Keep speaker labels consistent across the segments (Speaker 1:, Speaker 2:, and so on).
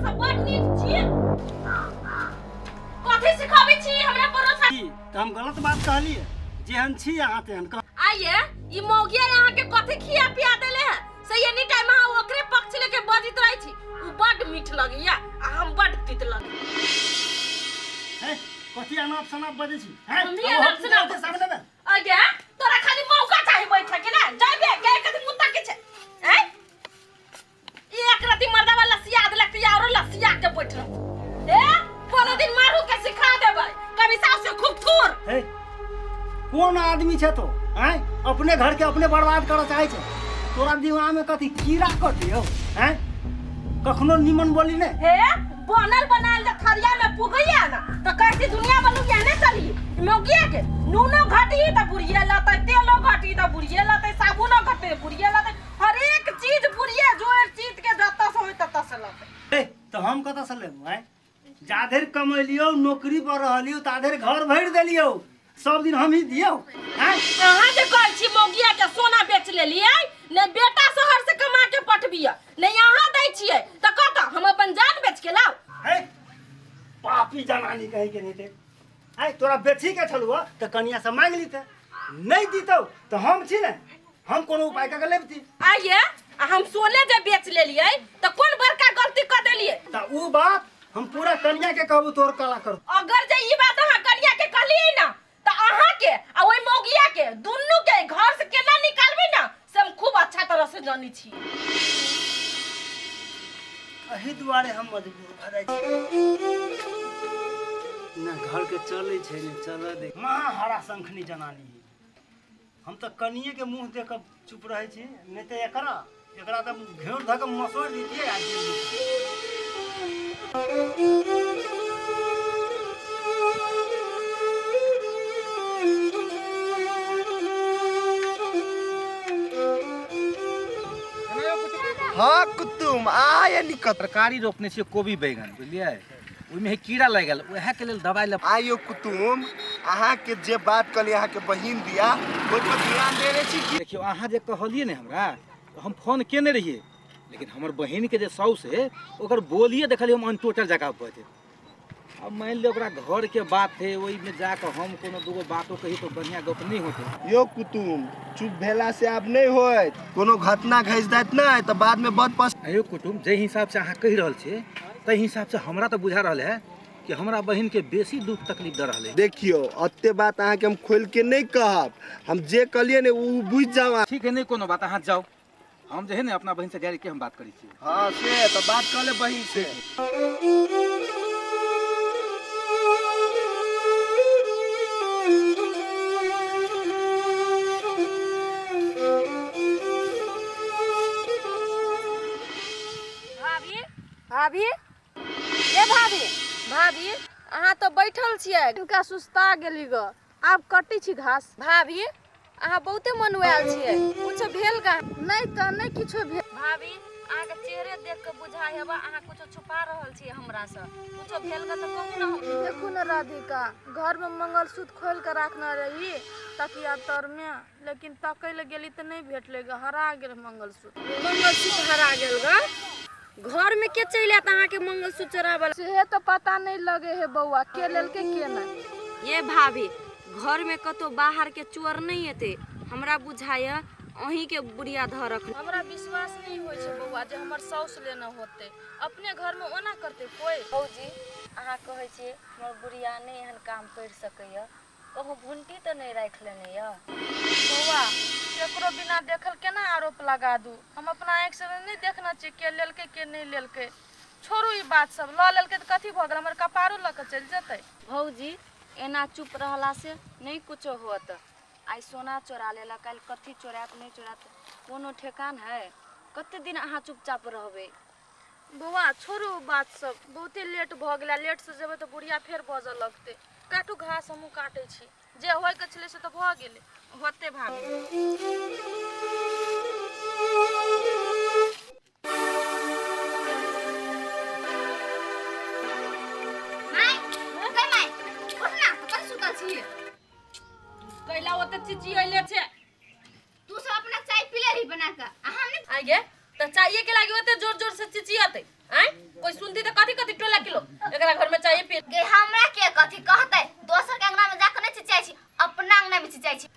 Speaker 1: सब बड़ नीक छी कथि सिखाबै छी हमरा परोसा
Speaker 2: त हम गलत बात कहलिए जेहन छी अहाँ तेहन
Speaker 1: आइए ई मौगिया यहाँ के कथि खिया पिया देले है से एनी टाइम अहाँ ओकरे पक्ष लेके बजित रहै छी उ बड मीठ लगैया आ हम बड तीत लगै
Speaker 2: है कथि अनाप शनाप बजै छी हैं
Speaker 1: हम भी अनाप शनाप
Speaker 2: के सामने में
Speaker 1: आइए तोरा खाली मौका चाहि बैठे के ना जाबे के कथि मुत्ता के छै हैं एक राती मर्दा वाला लसिया देलक त औरो लसिया के बैठ रह ए कोनो दिन मारू के सिखा देबै कभी सास से खूब थूर
Speaker 2: है कौन आदमी छै तो हैं अपने घर के अपने बर्बाद करऽ चाहै छै तोरा दिमाग में कथि कीड़ा कटियो हैं कखनो निमन बोली ने
Speaker 1: हे बनल बनाल जे थरिया में पुगैया ना त कहती दुनिया बलू के ने चली मौगिया के नूनो घटी त बुढ़िया लतै तेलो घटी त बुढ़िया लतै साबुनो घटे बुढ़िया लतै हर एक चीज बुढ़िया जो एक चीज के जत्ता से होय तत्ता से लतै
Speaker 2: ए तो हम कतऽ से लेबो हैं जाधर कमैलियो नौकरी पर रहलियो ताधर घर भरि देलियो सब दिन हम ही दियो हैं
Speaker 1: अहाँ जे कहै छी मौगिया के सोना बेच लेलियै ने बेटा शहर से कमा के पठबिया ने यहाँ दै छियै त कत हम अपन जान बेच के लाओ
Speaker 2: है पापी जनानी कहे के नहीं थे है तोरा बेची के छलुआ त कनिया से मांग लीते नहीं दीतो तो हम छी ने हम कोनो उपाय क के लेबती
Speaker 1: आइए हम सोने जे बेच लेलियै त कोन बड़का गलती क देलियै
Speaker 2: त उ बात हम पूरा कनिया के कहबो तोर कला कर
Speaker 1: अगर जे ई बात अहाँ कनिया के कहलियै ना त अहाँ के आ ओइ मौगिया के दुन्नु के घर से केना निकालबै ना से हम खूब अच्छा तरह से जानी छी
Speaker 2: एही दुआरे हम मजबूर भ जाइ छी ना घर के चलै छै ने चलऽ दे महा हरा शंखनी जनानी हम त कनिए के मुंह देख के चुप रहै छी नहीं त एकरा त घेर ध के मसोड़ दीजिए आज
Speaker 3: हाँ कुतुम आया निकट
Speaker 4: तरकारी रोपने छियै कोबी बैगन बुझलियै ओहिमे कीड़ा लागि गेल ओहे के लेल दवाई ल
Speaker 3: आयो कुतुम अहाँ के जे बात कहली अहाँ के बहिन दिया ओइ पर ध्यान देने छी कि
Speaker 4: देखियो अहाँ जे कहलिए ने हमरा तो हम फोन केने रहिए लेकिन हमर बहिन के जे साउस है ओकर बोलिए देखलिए हम अनटोटल जगह पर थे अब मान लियो ओकरा घर के बात है ओहि में जाकर हम कोनो दूगो बातो कही तो बढ़िया गप नहीं होते
Speaker 3: यो कुतुम चुप भेला से आब नहीं होत कोनो घटना घस जात ना त बाद में बहुत पस
Speaker 4: अयो कुटुम जे हिसाब से अहाँ कहि रहल छी तै हिसाब से हमरा तो बुझा रहल है कि हमरा बहिन के बेसी दुख तकलीफ द रहल है
Speaker 3: देखियो अत्ते बात अहाँ के हम खोल के नहीं कहब हम जे कहलिए ने उ बुझ जावा
Speaker 4: ठीक है नहीं कोनो बात अहाँ जाओ हम जे है ने अपना बहिन से डायरेक्ट के हम बात करी छी
Speaker 3: हां से तो बात कहले बहिन से
Speaker 1: भाभी ए भाभी भाभी अहाँ तो बैठल छियै इनका सुस्ता गेली ग आब कटी छी घास भाभी अहाँ बहुते मनुआल छियै कुछ भेल का नहीं त नहीं किछो भेल भाभी अहाँ के चेहरे देख के बुझाय हेबा अहाँ कुछ छुपा रहल छी हमरा से कुछ भेल का त कहू ना हम देखू ना राधिका घर में मंगलसूत्र खोल के रखना रही तकिया तर में लेकिन तकै ले गेली त नहीं भेटले ग हरा गेल मंगलसूत्र हरा गेल ग घर में के चल आत अहाँ के मंगलसूत्र चोरावल से तो पता नहीं लगे है बउआ के लेल के ना ये भाभी घर में कतो बाहर के चोर नहीं हेते हमरा बुझाया अही के बुढ़िया धर रख हमरा विश्वास नहीं होय छै बउआ जे हमर साउस लेना होते अपने घर में ओना करते कोई भौजी अहाँ कहै छी हमर बुढ़िया नहीं एहन काम कर सकैया कहूँ भुंटी तो नहीं राख लेने या बउआ केकरो बिना देखल केना आरोप लगा दू हम अपना आँख से नहीं देखना चाहिए के लेलके के नहीं लेलके छोड़ू ई बात सब ल लेलके त कथी भ गेल हमर कपारो ल के चल जतै भौजी एना चुप रहला से नहीं कुछो होत आई सोना चोरा लेला कल कथी चोरात नहीं चोरात कोनो ठेकान है कते दिन अहाँ चुपचाप रहबे बउआ छोड़ू बात सब बहुते लेट भ गेला लेट से जेबे त बुढ़िया फेर बजऽ लगते काटू घास हमहू काटे छी जे होय के छले से त भ गेले होते भाभी कैला ओते चिची आइले छे
Speaker 5: तू सब अपना चाय पीले रही बना के हमने
Speaker 1: आगे त चाहिए के लागे ओते जोर जोर से चिची आते हैं कोई सुनती तो कथी कथी टोला किलो एकरा घर में चाहिए फिर
Speaker 5: गे हमरा के कथी कहतै दोसर के अंगना में जाके नहीं चिचाई छी अपना अंगना में चिचाई छी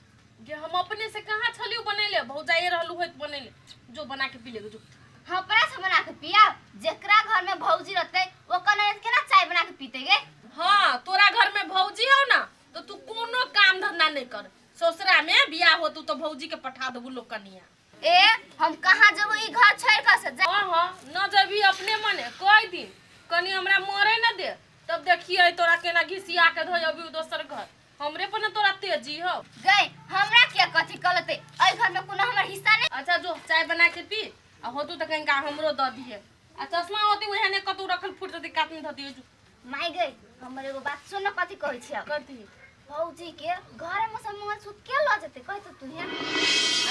Speaker 1: जे हम अपने से कहां छलियो बनेले भौजाई रहलु होत बनेले जो बना के पी ले जो
Speaker 5: हम अपना से बना के पिया जेकरा घर में भौजी रहतै वो कने केना चाय बना के पीते गे
Speaker 1: हां तोरा घर में भौजी हो ना तो तू कोनो काम धंधा नहीं कर ससुरा में बियाह हो तू तो भौजी के पठा देबू लोग कनिया
Speaker 5: ए हम कहां जेबो ई घर छोड़ के से जा
Speaker 1: हां न जबी अपने मने कोई दिन कनी हमरा मरे न दे तब देखिए तोरा केना घिसिया के धोय अभी दोसर घर हमरे पर न तोरा तेजी हो
Speaker 5: गई हमरा के कथी कहलते ए घर में कोनो हमर हिस्सा नहीं
Speaker 1: अच्छा जो चाय बना के पी आ होतू त कहीं का हमरो द दिए आ चश्मा होती ओहे ने कतू रखल फुट जती काटनी धती जो
Speaker 5: माई गई हमर एगो बात सुन कथी कहै छी
Speaker 1: कथी
Speaker 5: भौजी के घर में सब मुंह सुत के ल जते कहत तू है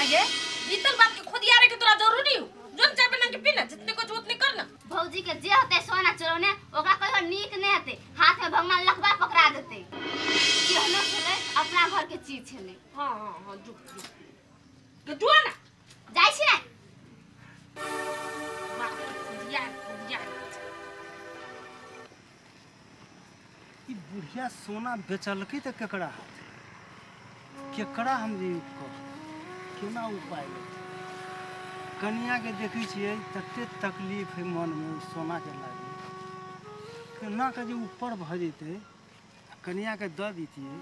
Speaker 1: आगे बीतल बात के खुदिया रे के तोरा जरूरी हो जोन चाय बना के पी ना जितने को जरूरत नहीं करना
Speaker 5: भौजी के जे होते सोना चोरने ओकरा कहियो नीक नहीं हेते हाथ में भगवान लखबा पकड़ा देते केहनो छले अपना घर के चीज छले
Speaker 1: हां हां हां जो के जो ना
Speaker 5: जाई छी ना
Speaker 1: खुदिया
Speaker 2: ई बुढ़िया सोना बेचलकै त केकरा हाथ केकरा हम जे कह केना उपाय कन्या के देखै छियै तते तकलीफ है मन में सोना के लागी केना के जे ऊपर भ जैते कन्या के द दीतिए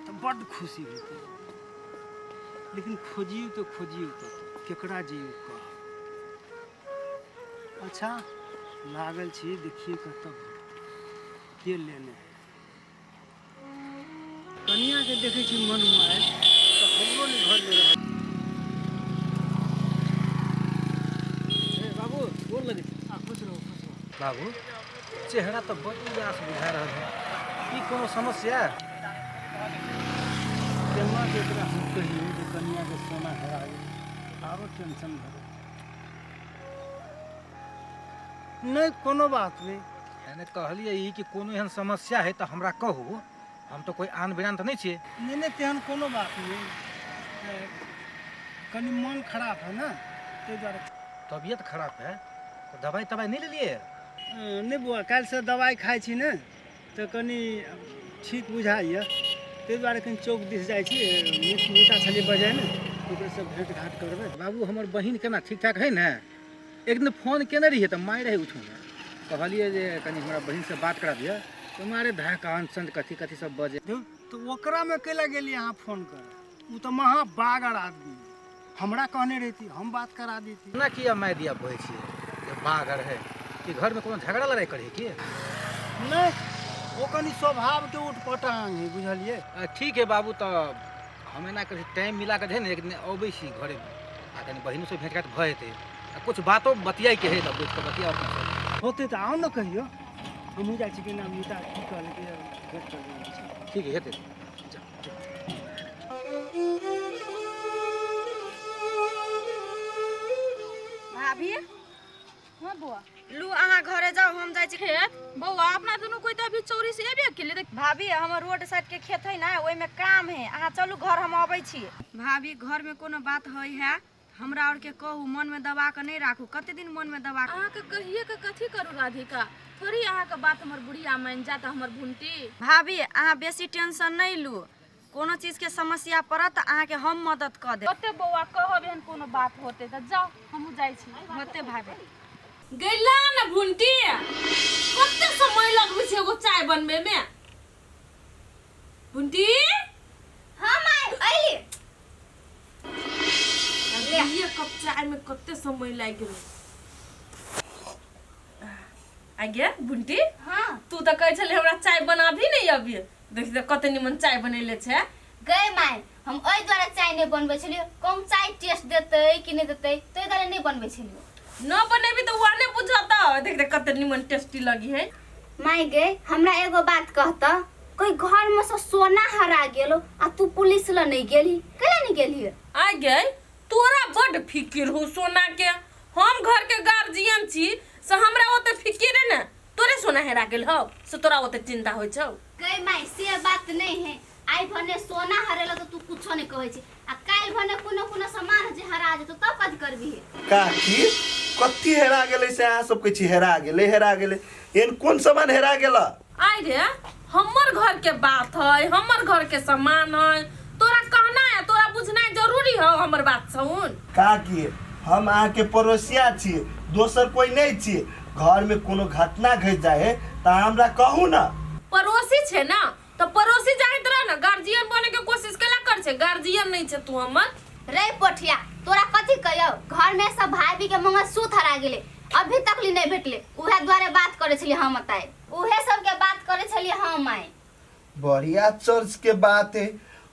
Speaker 2: तो बड़ खुशी होते लेकिन खोजियो तो केकरा जियो कह अच्छा लागल छी देखिए कतऽ के लेने है कन्या के देखे छी मन मार तो हमरो ने घर में रह
Speaker 4: बाबू बोल लगे
Speaker 2: खुश रहो
Speaker 4: बाबू चेहरा तो बड़ उदास बुझा रहल है ई कोनो समस्या
Speaker 2: केना के एकरा हम कहिए जे कन्या के सोना हेरा गेल आरो टेंशन भर नहीं कोनो बात नहीं
Speaker 4: एने कहलिए ई कि कोनो एहन समस्या है तो हमरा कहू हम तो कोई आन बिरान तो नहीं छिए
Speaker 2: नहीं तेहन कोनो बात नहीं कनी मन खराब है ना ते द्वारा
Speaker 4: तबीयत खराब है तो दवाई नहीं ले लिए
Speaker 2: नहीं बुआ कल से दवाई खाई छी ने तो कनी ठीक बुझाइए ते द्वारा कनी चौक दिस जाइ छी मीठा छली बजाय ने ओकरे से भेंट घाट करबे
Speaker 4: बाबू हमर बहिन केना ठीक ठाक है ना एक दिन फोन केने रहिए तो माय रहे उठू में कहलिए जे कनी हमरा बहिन से बात करा दिया तुम्हारे धकान संग कथी सब बजे
Speaker 2: तो ओकरा में कैला गेली अहाँ फोन कर वो तो महा बागर आदमी हमरा कहने रहती हम बात करा देती
Speaker 4: ना किया मैं दिया बोए छी जे बागर है कि घर में कोनो झगड़ा लड़ाई करे की
Speaker 2: नहीं वो कनी स्वभाव के उठपटांग है बुझलिए
Speaker 4: ठीक है बाबू तो हमें ना कभी टाइम मिला के एक दिन अबै छी घरे आ कनी बहिन से भेंट घाट भ जेते कुछ बातों बतियाई के है तो बैठ के बतिया अपना
Speaker 2: होते तो आओ ना कहियो हम जाइ छी कि ना मीठा की कहल के भेंट कर दै
Speaker 4: ठीक है हेते
Speaker 1: भाभी हां बुआ लू अहाँ घरे जाओ हम जाइ छी खेत बौआ अपना दुनू कोई तो अभी चोरी से एबे अकेले देख भाभी हमर रोड साइड के खेत है ना ओइ में काम है अहाँ चलू घर हम आबै छी भाभी घर में कोनो बात होई है हमरा और के कहू मन में दबा के नहीं राखू कते दिन मन में दबा अहाँ के कहिए के कथी करू राधिका थोड़ी अहाँ के बात हमर बुढ़िया मान जात हमर भुंटी भाभी अहाँ बेसी टेंशन नहीं लू कोनो चीज के समस्या पड़त अहाँ के हम मदद क दे कते बौआ कहब एहन कोनो बात होते त जाओ हमहु जाइ छी होते भाभी गैला न भुंटी कते समय लगबै छै एगो चाय बनबे में भुंटी
Speaker 5: हां माय आइली
Speaker 1: ये कप चाय में कते समय लाग गेल आगे भुंटी
Speaker 5: हां
Speaker 1: तू त कहै छले हमरा चाय बना भी नहीं अभी देख त कते निमन चाय बनैले छै
Speaker 5: गए माय हम ओइ द्वारा चाय नहीं बनबै छलियो कम चाय टेस्ट देतै कि नहीं देतै तै द्वारा नहीं बनबै छलियो
Speaker 1: न बनेबी त वा नहीं बुझता देख देख कते निमन टेस्टी लगी है
Speaker 5: माय गए हमरा एगो बात कहता कोई घर में से सोना हरा गेलो आ तू पुलिस ल नहीं गेली कला नहीं गेली
Speaker 1: आ गई तोरा बड़ फिकिर हो सोना के हम घर के गार्जियन छी से हमरा ओते फिकिर है ना तोरे सोना हेरा गेल हो से तोरा ओते चिंता होय छौ
Speaker 5: गए माय से बात नहीं है आई भने सोना हरेला तो तू कुछो नहीं कहै छी आ काल भने कोनो सामान जे हरा जेतो तब कद करबी
Speaker 3: काकी कथी हेरा गेलै से अहाँ सब कहै छी हेरा गेलै एहन कोन सामान हेरा गेला?
Speaker 1: आइ रे हमर घर के बात है, हमर घर के सामान है, तोरा कहना है, तोरा बुझना जरूरी है हमर बात सुन।
Speaker 3: का किए हम अहाँ के पड़ोसिया छियै, दोसर कोई नहीं छियै। घर में कोनो घटना घटि जाए है तो हमरा कहू ना।
Speaker 1: पड़ोसी छे ना तो पड़ोसी जाइत रह ना, गार्जियन बने के कोशिश केला कर छे, गार्जियन नहीं छे तू हमर।
Speaker 5: रे पोठिया तोरा कथी कहियो, घर में सब भाई भी के मंगलसूत्र हरा गेले, अभी तक ली नहीं भेटले। उहे द्वारे बात करे छली हम आए, उहे सब के बात करे छली हम आए।
Speaker 3: बढ़िया चर्च के बात है।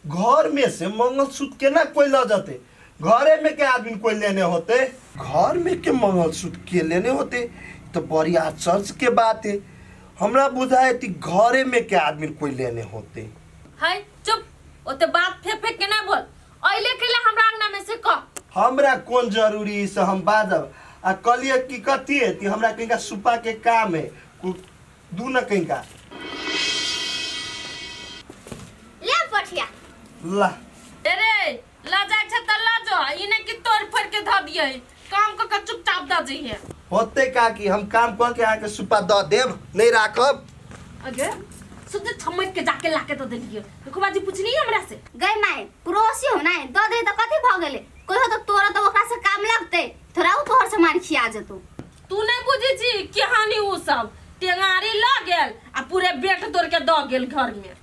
Speaker 3: घर में से मंगलसूत्र केना कोई ल जाते? घरे में के आदमी कोई लेने होते? घर में के मंगलसूत्र के लेने होते? तो बढ़िया चर्च के बात है। हमरा बुझाए थी घरे में के आदमी कोई लेने होते।
Speaker 1: है चुप, ओते बात फेंक के ना बोल। अइले केला हमरा अंगना में से कह।
Speaker 3: हमरा कौन जरूरी से हम बाजब आ कलिए की कथी है ती हमरा कहीं का सुपा के काम है दू न कहीं का
Speaker 5: ले पोठिया
Speaker 3: ला
Speaker 1: रे ला जाय छ त ला जो, इने की तोड़ फोड़ के ध दिए, काम क के चुपचाप द जइहे।
Speaker 3: होते का कि हम काम कर के आके सुपा द देब नहीं राखब।
Speaker 1: अगे सुते छमक के जाके लाके तो देलिए। देखो बाजी पूछनी हमरा से
Speaker 5: गई माए पड़ोसी हो ना द दे त कथी भ गेले, कहियो तो तोरा तो ओकरा से काम लगते, थोड़ा तोहर सामान खिया जतो।
Speaker 1: तू नहीं बुझी छी कहानी उ सब टेंगारी ल गेल आ पूरे बेट तोड़ के द गेल घर में।